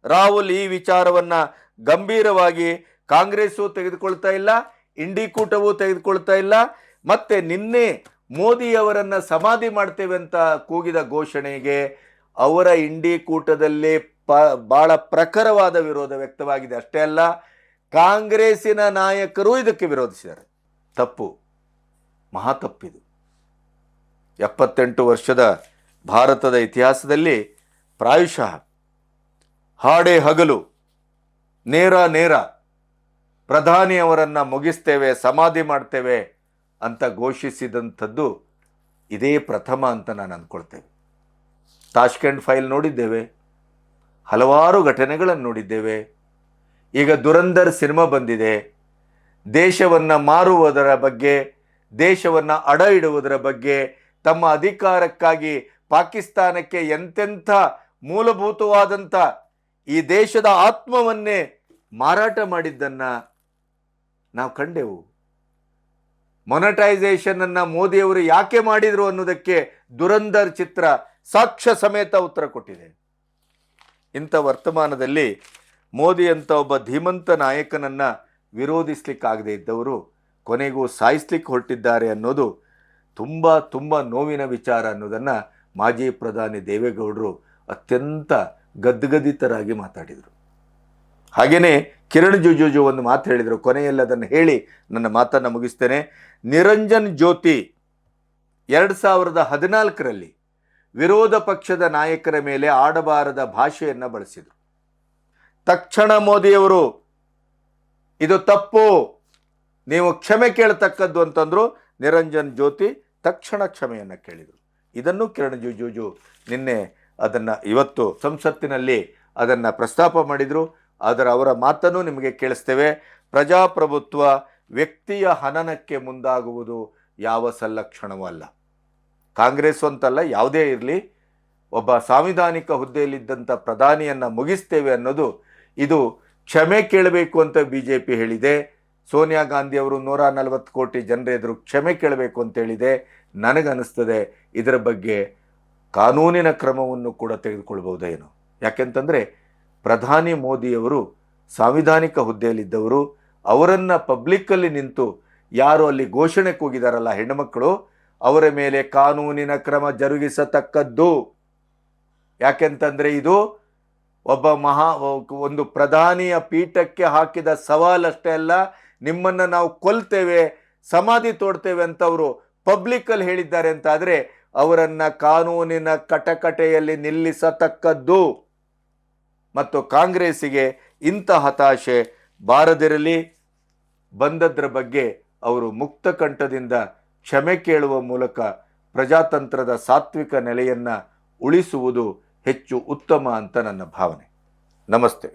ರಾಹುಲ್ ಈ ವಿಚಾರವನ್ನ ಗಂಭೀರವಾಗಿ ಕಾಂಗ್ರೆಸ್ಸು ತೆಗೆದುಕೊಳ್ತಾ ಇಲ್ಲ, ಇಂಡಿ ಕೂಟವೂ ತೆಗೆದುಕೊಳ್ತಾ ಇಲ್ಲ. ಮತ್ತೆ ನಿನ್ನೆ ಮೋದಿಯವರನ್ನ ಸಮಾಧಿ ಮಾಡ್ತೇವೆ ಅಂತ ಕೂಗಿದ ಘೋಷಣೆಗೆ ಅವರ ಇಂಡಿ ಕೂಟದಲ್ಲಿ ಬಹಳ ಪ್ರಖರವಾದ ವಿರೋಧ ವ್ಯಕ್ತವಾಗಿದೆ. ಅಷ್ಟೇ ಅಲ್ಲ, ಕಾಂಗ್ರೆಸ್ಸಿನ ನಾಯಕರು ಇದಕ್ಕೆ ವಿರೋಧಿಸಿದ್ದಾರೆ. ತಪ್ಪು, ಮಹಾ ತಪ್ಪಿದು. 78 ವರ್ಷದ ಭಾರತದ ಇತಿಹಾಸದಲ್ಲಿ ಪ್ರಾಯಶಃ ಹಾಡೇ ಹಗಲು ನೇರ ಪ್ರಧಾನಿಯವರನ್ನು ಮುಗಿಸ್ತೇವೆ, ಸಮಾಧಿ ಮಾಡ್ತೇವೆ ಅಂತ ಘೋಷಿಸಿದಂಥದ್ದು ಇದೇ ಪ್ರಥಮ ಅಂತ ನಾನು ಅಂದ್ಕೊಳ್ತೇವೆ. ತಾಷ್ಕೆಂಟ್ ಫೈಲ್ ನೋಡಿದ್ದೇವೆ, ಹಲವಾರು ಘಟನೆಗಳನ್ನು ನೋಡಿದ್ದೇವೆ. ಈಗ ದುರಂಧರ್ ಸಿನಿಮಾ ಬಂದಿದೆ. ದೇಶವನ್ನು ಮಾರುವುದರ ಬಗ್ಗೆ, ದೇಶವನ್ನು ಅಡ ಇಡುವುದರ ಬಗ್ಗೆ, ತಮ್ಮ ಅಧಿಕಾರಕ್ಕಾಗಿ ಪಾಕಿಸ್ತಾನಕ್ಕೆ ಎಂತೆಂಥ ಮೂಲಭೂತವಾದಂಥ ಈ ದೇಶದ ಆತ್ಮವನ್ನೇ ಮಾರಾಟ ಮಾಡಿದ್ದನ್ನು ನಾವು ಕಂಡೆವು. ಮೊನಟೈಸೇಷನ್ ಅನ್ನ ಮೋದಿಯವರು ಯಾಕೆ ಮಾಡಿದ್ರು ಅನ್ನೋದಕ್ಕೆ ದುರಂಧರ್ ಚಿತ್ರ ಸಾಕ್ಷ್ಯ ಸಮೇತ ಉತ್ತರ ಕೊಟ್ಟಿದೆ. ಇಂಥ ವರ್ತಮಾನದಲ್ಲಿ ಮೋದಿ ಅಂತ ಒಬ್ಬ ಧೀಮಂತ ನಾಯಕನನ್ನ ವಿರೋಧಿಸ್ಲಿಕ್ಕಾಗದೇ ಇದ್ದವರು ಕೊನೆಗೂ ಸಾಯಿಸ್ಲಿಕ್ಕೆ ಹೊರಟಿದ್ದಾರೆ ಅನ್ನೋದು ತುಂಬ ತುಂಬ ನೋವಿನ ವಿಚಾರ ಅನ್ನೋದನ್ನು ಮಾಜಿ ಪ್ರಧಾನಿ ದೇವೇಗೌಡರು ಅತ್ಯಂತ ಗದ್ಗದಿತರಾಗಿ ಮಾತಾಡಿದರು. ಹಾಗೆಯೇ ಕಿರಣ್ ರಿಜಿಜು ಒಂದು ಮಾತು ಹೇಳಿದರು. ಕೊನೆಯಲ್ಲಿ ಅದನ್ನು ಹೇಳಿ ನನ್ನ ಮಾತನ್ನು ಮುಗಿಸ್ತೇನೆ. ನಿರಂಜನ್ ಜ್ಯೋತಿ 2014ರಲ್ಲಿ ವಿರೋಧ ಪಕ್ಷದ ನಾಯಕರ ಮೇಲೆ ಆಡಬಾರದ ಭಾಷೆಯನ್ನು ಬಳಸಿದರು. ತಕ್ಷಣ ಮೋದಿಯವರು ಇದು ತಪ್ಪು, ನೀವು ಕ್ಷಮೆ ಕೇಳತಕ್ಕದ್ದು ಅಂತಂದ್ರು. ನಿರಂಜನ್ ಜ್ಯೋತಿ ತಕ್ಷಣ ಕ್ಷಮೆಯನ್ನು ಕೇಳಿದರು. ಇದನ್ನು ಕಿರಣ್ ರಿಜಿಜು ನಿನ್ನೆ ಅದನ್ನು ಇವತ್ತು ಸಂಸತ್ತಿನಲ್ಲಿ ಅದನ್ನು ಪ್ರಸ್ತಾಪ ಮಾಡಿದರು. ಅವರ ಮಾತನ್ನು ನಿಮಗೆ ಕೇಳಿಸ್ತೇವೆ. ಪ್ರಜಾಪ್ರಭುತ್ವ ವ್ಯಕ್ತಿಯ ಹನನಕ್ಕೆ ಮುಂದಾಗುವುದು ಯಾವ ಸಲ್ಲಕ್ಷಣವೂ ಅಲ್ಲ. ಕಾಂಗ್ರೆಸ್ ಅಂತಲ್ಲ, ಯಾವುದೇ ಇರಲಿ, ಒಬ್ಬ ಸಾಂವಿಧಾನಿಕ ಹುದ್ದೆಯಲ್ಲಿದ್ದಂಥ ಪ್ರಧಾನಿಯನ್ನು ಮುಗಿಸ್ತೇವೆ ಅನ್ನೋದು ಇದು ಕ್ಷಮೆ ಕೇಳಬೇಕು ಅಂತ BJP ಹೇಳಿದೆ. ಸೋನಿಯಾ ಗಾಂಧಿ ಅವರು 140 ಕೋಟಿ ಜನರ ಎದುರು ಕ್ಷಮೆ ಕೇಳಬೇಕು ಅಂತ ಹೇಳಿದೆ. ನನಗನ್ನಿಸ್ತದೆ ಇದರ ಬಗ್ಗೆ ಕಾನೂನಿನ ಕ್ರಮವನ್ನು ಕೂಡ ತೆಗೆದುಕೊಳ್ಬಹುದೇನೋ. ಯಾಕೆಂತಂದರೆ ಪ್ರಧಾನಿ ಮೋದಿಯವರು ಸಾಂವಿಧಾನಿಕ ಹುದ್ದೆಯಲ್ಲಿದ್ದವರು. ಅವರನ್ನು ಪಬ್ಲಿಕ್ಕಲ್ಲಿ ನಿಂತು ಯಾರು ಅಲ್ಲಿ ಘೋಷಣೆ ಕೂಗಿದಾರಲ್ಲ ಹೆಣ್ಣುಮಕ್ಕಳು, ಅವರ ಮೇಲೆ ಕಾನೂನಿನ ಕ್ರಮ ಜರುಗಿಸತಕ್ಕದ್ದು. ಯಾಕೆಂತಂದರೆ ಇದು ಒಬ್ಬ ಒಂದು ಪ್ರಧಾನಿಯ ಪೀಠಕ್ಕೆ ಹಾಕಿದ ಸವಾಲಷ್ಟೇ ಅಲ್ಲ, ನಿಮ್ಮನ್ನು ನಾವು ಕೊಲ್ತೇವೆ, ಸಮಾಧಿ ತೋಡ್ತೇವೆ ಅಂತ ಅವರು ಪಬ್ಲಿಕ್ಕಲ್ಲಿ ಹೇಳಿದ್ದಾರೆ ಅಂತ ಆದರೆ ಅವರನ್ನು ಕಾನೂನಿನ ಕಟಕಟೆಯಲ್ಲಿ ನಿಲ್ಲಿಸತಕ್ಕದ್ದು. ಮತ್ತು ಕಾಂಗ್ರೆಸ್ಸಿಗೆ ಇಂಥ ಹತಾಶೆ ಬಾರದಿರಲಿ. ಬಂದದ್ರ ಬಗ್ಗೆ ಅವರು ಮುಕ್ತ ಕಂಠದಿಂದ ಕ್ಷಮೆ ಕೇಳುವ ಮೂಲಕ ಪ್ರಜಾತಂತ್ರದ ಸಾತ್ವಿಕ ನೆಲೆಯನ್ನು ಉಳಿಸುವುದು ಹೆಚ್ಚು ಉತ್ತಮ ಅಂತ ನನ್ನ ಭಾವನೆ. ನಮಸ್ತೆ.